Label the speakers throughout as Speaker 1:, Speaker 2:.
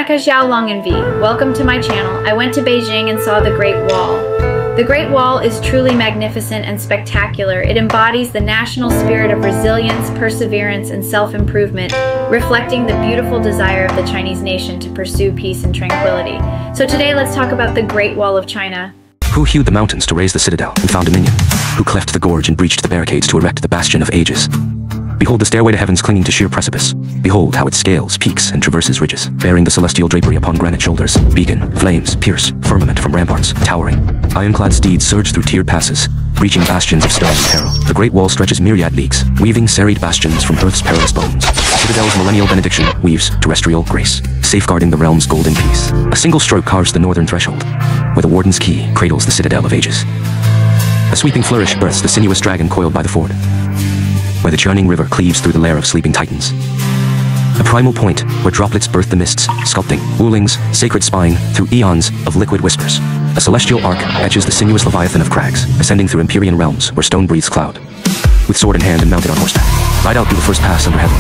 Speaker 1: Welcome to my channel. I went to Beijing and saw the Great Wall. The Great Wall is truly magnificent and spectacular. It embodies the national spirit of resilience, perseverance, and self-improvement, reflecting the beautiful desire of the Chinese nation to pursue peace and tranquility. So today let's talk about the Great Wall of China.
Speaker 2: Who hewed the mountains to raise the citadel and found dominion? Who cleft the gorge and breached the barricades to erect the bastion of ages? Behold the stairway to heavens clinging to sheer precipice. Behold how it scales peaks and traverses ridges, bearing the celestial drapery upon granite shoulders. Beacon, flames, pierce, firmament from ramparts, towering. Ironclad steeds surge through tiered passes, breaching bastions of stone and peril. The Great Wall stretches myriad leagues, weaving serried bastions from Earth's perilous bones. The citadel's millennial benediction weaves terrestrial grace, safeguarding the realm's golden peace. A single stroke carves the northern threshold, where the warden's key cradles the citadel of ages. A sweeping flourish births the sinuous dragon coiled by the ford, where the churning river cleaves through the lair of sleeping titans. A primal point where droplets birth the mists, sculpting Wuling's sacred spine through eons of liquid whispers. A celestial arc etches the sinuous leviathan of crags, ascending through Empyrean realms where stone breathes cloud. With sword in hand and mounted on horseback, ride out through the first pass under heaven.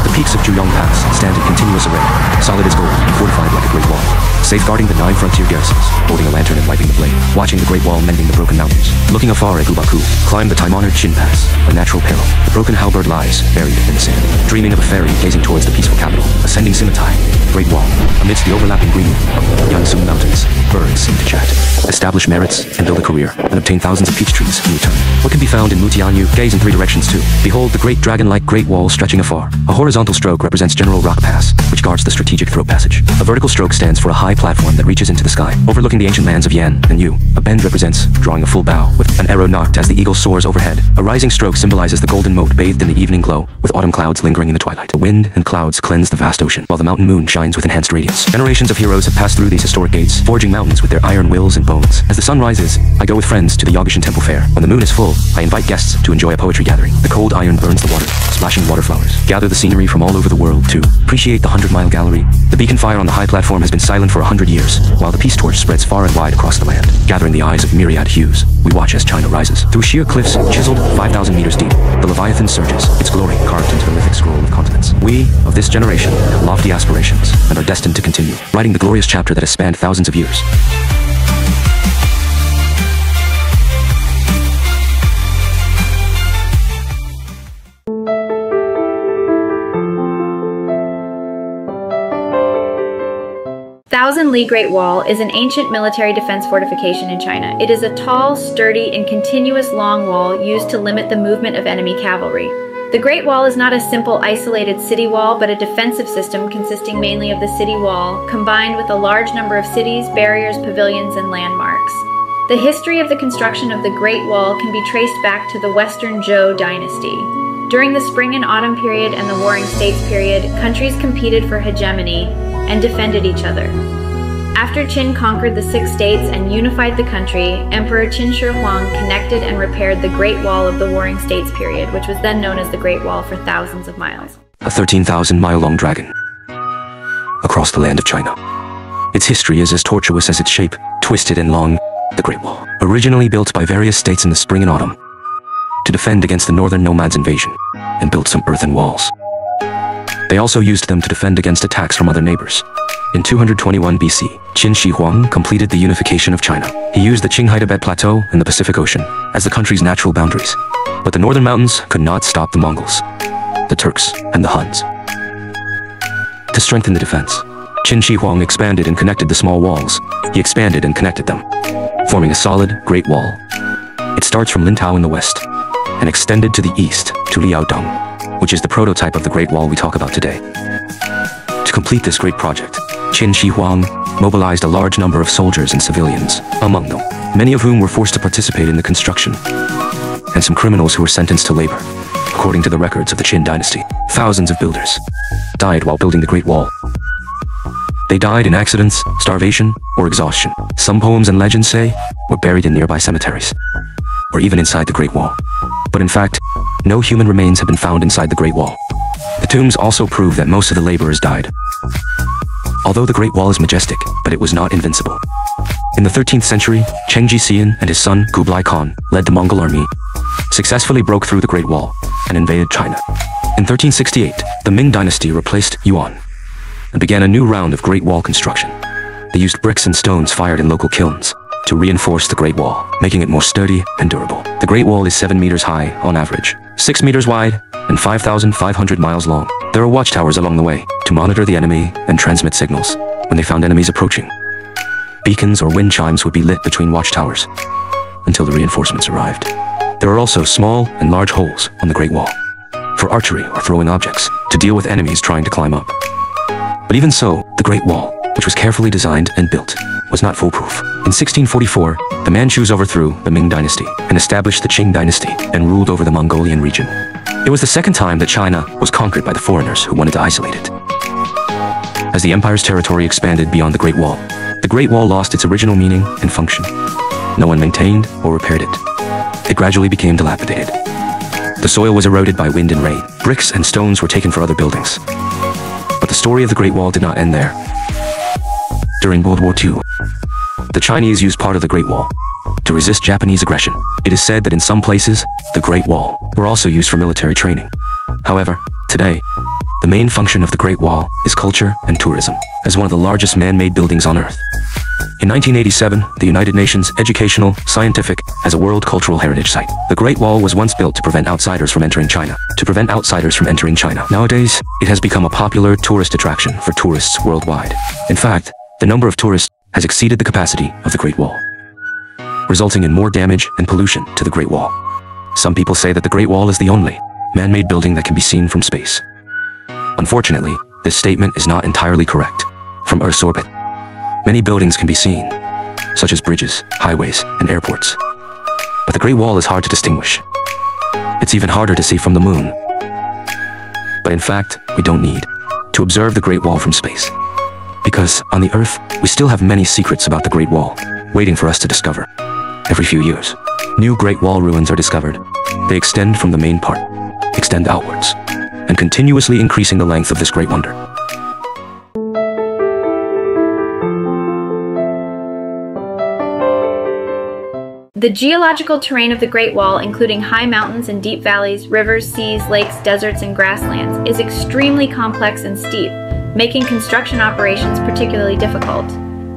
Speaker 2: The peaks of Juyong Pass stand in continuous array, solid as gold and fortified like a great wall, safeguarding the 9 frontier garrisons, holding a lantern and wiping the blade, watching the Great Wall mending the broken mountains. Looking afar at Gubaku, climb the time-honored Qin Pass, a natural peril. The broken halberd lies, buried in the sand, dreaming of a fairy gazing towards the peaceful capital. Ascending Simitai, Great Wall, amidst the overlapping green of Yansu Mountains, birds seem to chat, establish merits and build a career, and obtain thousands of peach trees in return. What can be found in Mutianyu? Gaze in 3 directions too. Behold the great dragon-like Great Wall stretching afar. A horizontal stroke represents General Rock Pass, which guards the strategic throat passage. A vertical stroke stands for a high platform that reaches into the sky, overlooking the ancient lands of Yan and Yu. A bend represents drawing a full bow, with an arrow knocked as the eagle soars overhead. A rising stroke symbolizes the golden moat bathed in the evening glow, with autumn clouds lingering in the twilight. The wind and clouds cleanse the vast ocean, while the mountain moon shines with enhanced radiance. Generations of heroes have passed through these historic gates, forging mountains with their iron wills and bones. As the sun rises, I go with friends to the Yagashan Temple Fair. When the moon is full, I invite guests to enjoy a poetry gathering. The cold iron burns the water, splashing water flowers. Gather the scenery from all over the world to appreciate the 100-mile gallery. The beacon fire on the high platform has been silent for 100 years, while the peace torch spreads far and wide across the land. Gathering the eyes of myriad hues, we watch as China rises. Through sheer cliffs, chiseled 5,000 meters deep, the Leviathan surges, its glory carved into the mythic scroll of continents. We, of this generation, have lofty aspirations, and are destined to continue, writing the glorious chapter that has spanned thousands of years.
Speaker 1: Thousand-Li Great Wall is an ancient military defense fortification in China. It is a tall, sturdy, and continuous long wall used to limit the movement of enemy cavalry. The Great Wall is not a simple isolated city wall, but a defensive system consisting mainly of the city wall, combined with a large number of cities, barriers, pavilions, and landmarks. The history of the construction of the Great Wall can be traced back to the Western Zhou dynasty. During the Spring and Autumn period and the Warring States period, countries competed for hegemony and defended each other. After Qin conquered the 6 states and unified the country, Emperor Qin Shi Huang connected and repaired the Great Wall of the Warring States period, which was then known as the Great Wall for thousands of miles.
Speaker 2: A 13,000-mile-long dragon across the land of China. Its history is as tortuous as its shape, twisted and long. The Great Wall, originally built by various states in the spring and autumn to defend against the northern nomads' invasion, and built some earthen walls. They also used them to defend against attacks from other neighbors. In 221 BC, Qin Shi Huang completed the unification of China. He used the Qinghai Tibet Plateau and the Pacific Ocean as the country's natural boundaries. But the northern mountains could not stop the Mongols, the Turks, and the Huns. To strengthen the defense, Qin Shi Huang expanded and connected the small walls. He expanded and connected them, forming a solid Great Wall. It starts from Lintao in the west, and extended to the east to Liaodong, which is the prototype of the Great Wall we talk about today. To complete this great project, Qin Shi Huang mobilized a large number of soldiers and civilians, among them, many of whom were forced to participate in the construction, and some criminals who were sentenced to labor. According to the records of the Qin dynasty, thousands of builders died while building the Great Wall. They died in accidents, starvation, or exhaustion. Some poems and legends say were buried in nearby cemeteries, or even inside the Great Wall. But in fact, no human remains have been found inside the Great Wall. The tombs also prove that most of the laborers died. Although the Great Wall is majestic, but it was not invincible. In the 13th century, Chengi Xian and his son Kublai Khan led the Mongol army, successfully broke through the Great Wall, and invaded China. In 1368, the Ming dynasty replaced Yuan and began a new round of Great Wall construction. They used bricks and stones fired in local kilns to reinforce the Great Wall, making it more sturdy and durable. The Great Wall is 7 meters high on average, 6 meters wide, and 5,500 miles long. There are watchtowers along the way to monitor the enemy and transmit signals when they found enemies approaching. Beacons or wind chimes would be lit between watchtowers until the reinforcements arrived. There are also small and large holes on the Great Wall for archery or throwing objects to deal with enemies trying to climb up. But even so, the Great Wall, which was carefully designed and built, was not foolproof. In 1644, the Manchus overthrew the Ming dynasty and established the Qing dynasty and ruled over the Mongolian region. It was the second time that China was conquered by the foreigners who wanted to isolate it. As the empire's territory expanded beyond the Great Wall lost its original meaning and function. No one maintained or repaired it. It gradually became dilapidated. The soil was eroded by wind and rain. Bricks and stones were taken for other buildings. But the story of the Great Wall did not end there. During World War II, the Chinese used part of the Great Wall to resist Japanese aggression. It is said that in some places, the Great Wall were also used for military training. However, today, the main function of the Great Wall is culture and tourism, as one of the largest man-made buildings on Earth. In 1987, the United Nations Educational, Scientific, as a World Cultural Heritage Site. The Great Wall was once built to prevent outsiders from entering China. Nowadays, it has become a popular tourist attraction for tourists worldwide. In fact, the number of tourists has exceeded the capacity of the Great Wall, resulting in more damage and pollution to the Great Wall. Some people say that the Great Wall is the only man-made building that can be seen from space. Unfortunately, this statement is not entirely correct. From Earth's orbit, many buildings can be seen, such as bridges, highways, and airports. But the Great Wall is hard to distinguish. It's even harder to see from the moon. But in fact, we don't need to observe the Great Wall from space, because on the Earth, we still have many secrets about the Great Wall, waiting for us to discover. Every few years, new Great Wall ruins are discovered. They extend from the main part, extend outwards, and continuously increasing the length of this great wonder.
Speaker 1: The geological terrain of the Great Wall, including high mountains and deep valleys, rivers, seas, lakes, deserts, and grasslands, is extremely complex and steep, making construction operations particularly difficult.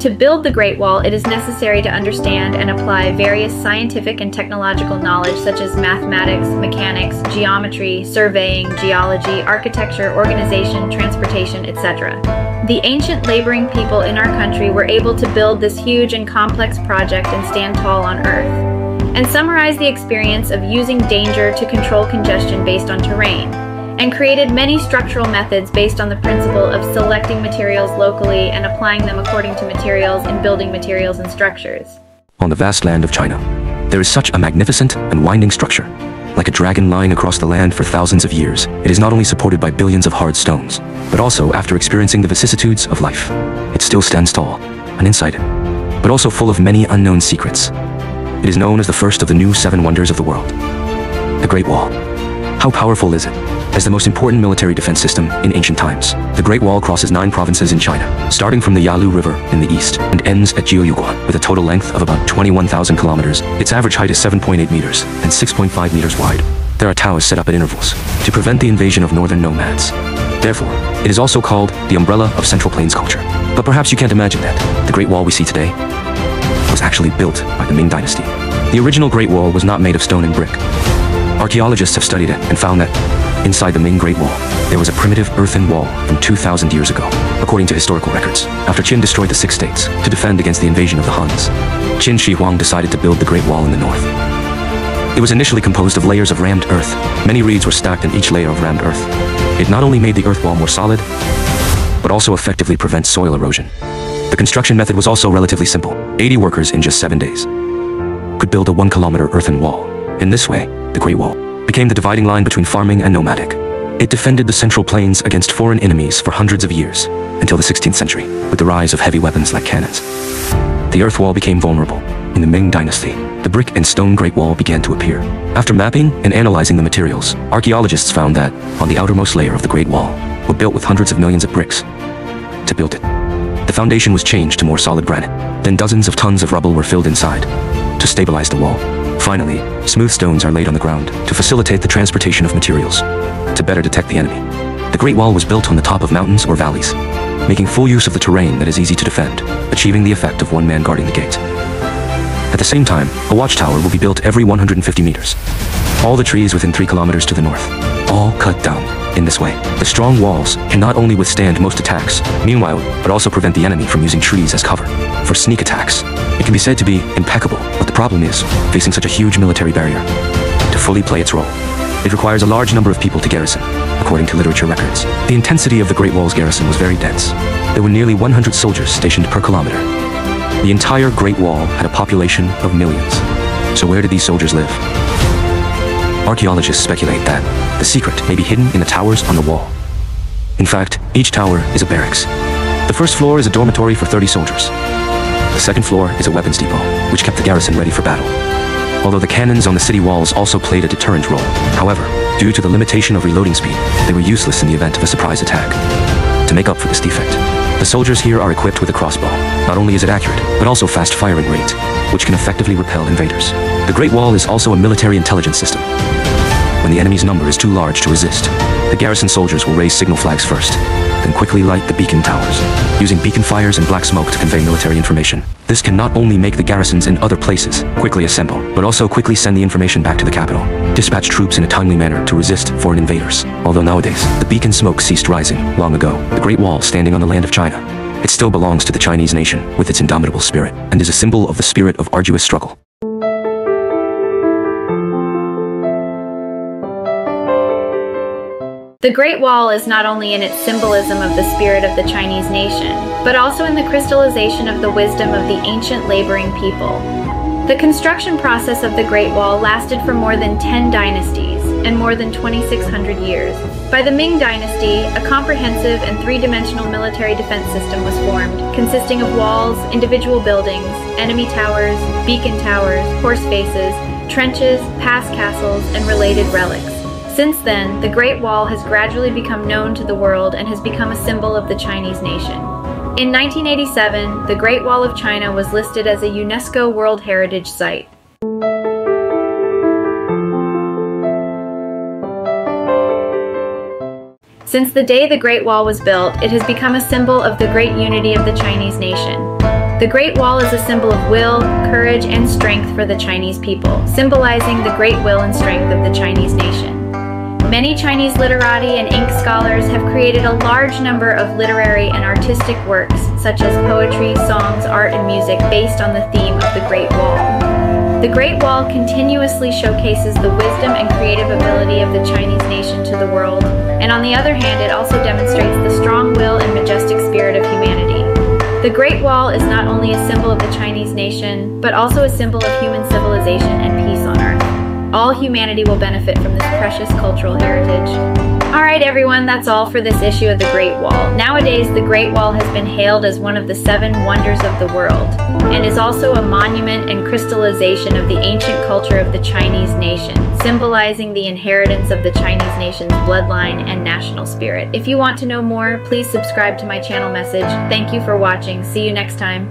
Speaker 1: To build the Great Wall, it is necessary to understand and apply various scientific and technological knowledge such as mathematics, mechanics, geometry, surveying, geology, architecture, organization, transportation, etc. The ancient laboring people in our country were able to build this huge and complex project and stand tall on Earth, and summarize the experience of using danger to control congestion based on terrain, and created many structural methods based on the principle of selecting materials locally and applying them according to materials in building materials and structures.
Speaker 2: On the vast land of China, there is such a magnificent and winding structure. Like a dragon lying across the land for thousands of years, it is not only supported by billions of hard stones, but also after experiencing the vicissitudes of life, it still stands tall and inside it, but also full of many unknown secrets. It is known as the first of the new 7 wonders of the world. The Great Wall. How powerful is it? As the most important military defense system in ancient times, the Great Wall crosses 9 provinces in China, starting from the Yalu River in the east and ends at Jiuyuguan with a total length of about 21,000 kilometers. Its average height is 7.8 meters and 6.5 meters wide. There are towers set up at intervals to prevent the invasion of northern nomads. Therefore, it is also called the umbrella of Central Plains culture. But perhaps you can't imagine that the Great Wall we see today was actually built by the Ming dynasty. The original Great Wall was not made of stone and brick. Archaeologists have studied it and found that inside the Ming Great Wall, there was a primitive earthen wall from 2,000 years ago, according to historical records. After Qin destroyed the 6 states to defend against the invasion of the Huns, Qin Shi Huang decided to build the Great Wall in the north. It was initially composed of layers of rammed earth. Many reeds were stacked in each layer of rammed earth. It not only made the earth wall more solid, but also effectively prevents soil erosion. The construction method was also relatively simple. 80 workers in just 7 days could build a 1-kilometer earthen wall. In this way, the Great Wall became the dividing line between farming and nomadic. It defended the Central Plains against foreign enemies for hundreds of years, until the 16th century, with the rise of heavy weapons like cannons. The earth wall became vulnerable. In the Ming dynasty, the brick and stone Great Wall began to appear. After mapping and analyzing the materials, archaeologists found that, on the outermost layer of the Great Wall, were built with hundreds of millions of bricks. To build it, the foundation was changed to more solid granite. Then dozens of tons of rubble were filled inside to stabilize the wall. Finally, smooth stones are laid on the ground to facilitate the transportation of materials, to better detect the enemy. The Great Wall was built on the top of mountains or valleys, making full use of the terrain that is easy to defend, achieving the effect of one man guarding the gate. At the same time, a watchtower will be built every 150 meters. All the trees within 3 kilometers to the north, all cut down. In this way, the strong walls can not only withstand most attacks, meanwhile, but also prevent the enemy from using trees as cover. For sneak attacks, it can be said to be impeccable, but the problem is, facing such a huge military barrier, to fully play its role, it requires a large number of people to garrison, according to literature records. The intensity of the Great Wall's garrison was very dense. There were nearly 100 soldiers stationed per kilometer. The entire Great Wall had a population of millions. So where did these soldiers live? Archaeologists speculate that the secret may be hidden in the towers on the wall. In fact, each tower is a barracks. The first floor is a dormitory for 30 soldiers. The second floor is a weapons depot, which kept the garrison ready for battle. Although the cannons on the city walls also played a deterrent role, however, due to the limitation of reloading speed, they were useless in the event of a surprise attack. To make up for this defect, the soldiers here are equipped with a crossbow. Not only is it accurate, but also fast firing rate, which can effectively repel invaders. The Great Wall is also a military intelligence system. When the enemy's number is too large to resist, the garrison soldiers will raise signal flags first, then quickly light the beacon towers, using beacon fires and black smoke to convey military information. This can not only make the garrisons in other places quickly assemble, but also quickly send the information back to the capital, dispatch troops in a timely manner to resist foreign invaders. Although nowadays, the beacon smoke ceased rising long ago, the Great Wall standing on the land of China, it still belongs to the Chinese nation with its indomitable spirit, and is a symbol of the spirit of arduous struggle.
Speaker 1: The Great Wall is not only in its symbolism of the spirit of the Chinese nation, but also in the crystallization of the wisdom of the ancient laboring people. The construction process of the Great Wall lasted for more than 10 dynasties and more than 2,600 years. By the Ming Dynasty, a comprehensive and three-dimensional military defense system was formed, consisting of walls, individual buildings, enemy towers, beacon towers, horse faces, trenches, pass castles, and related relics. Since then, the Great Wall has gradually become known to the world and has become a symbol of the Chinese nation. In 1987, the Great Wall of China was listed as a UNESCO World Heritage Site. Since the day the Great Wall was built, it has become a symbol of the great unity of the Chinese nation. The Great Wall is a symbol of will, courage, and strength for the Chinese people, symbolizing the great will and strength of the Chinese nation. Many Chinese literati and ink scholars have created a large number of literary and artistic works, such as poetry, songs, art, and music based on the theme of the Great Wall. The Great Wall continuously showcases the wisdom and creative ability of the Chinese nation to the world, and on the other hand, it also demonstrates the strong will and majestic spirit of humanity. The Great Wall is not only a symbol of the Chinese nation, but also a symbol of human civilization and peace on Earth. All humanity will benefit from this precious cultural heritage. Alright everyone, that's all for this issue of the Great Wall. Nowadays, the Great Wall has been hailed as one of the 7 wonders of the world, and is also a monument and crystallization of the ancient culture of the Chinese nation, symbolizing the inheritance of the Chinese nation's bloodline and national spirit. If you want to know more, please subscribe to my channel message. Thank you for watching. See you next time.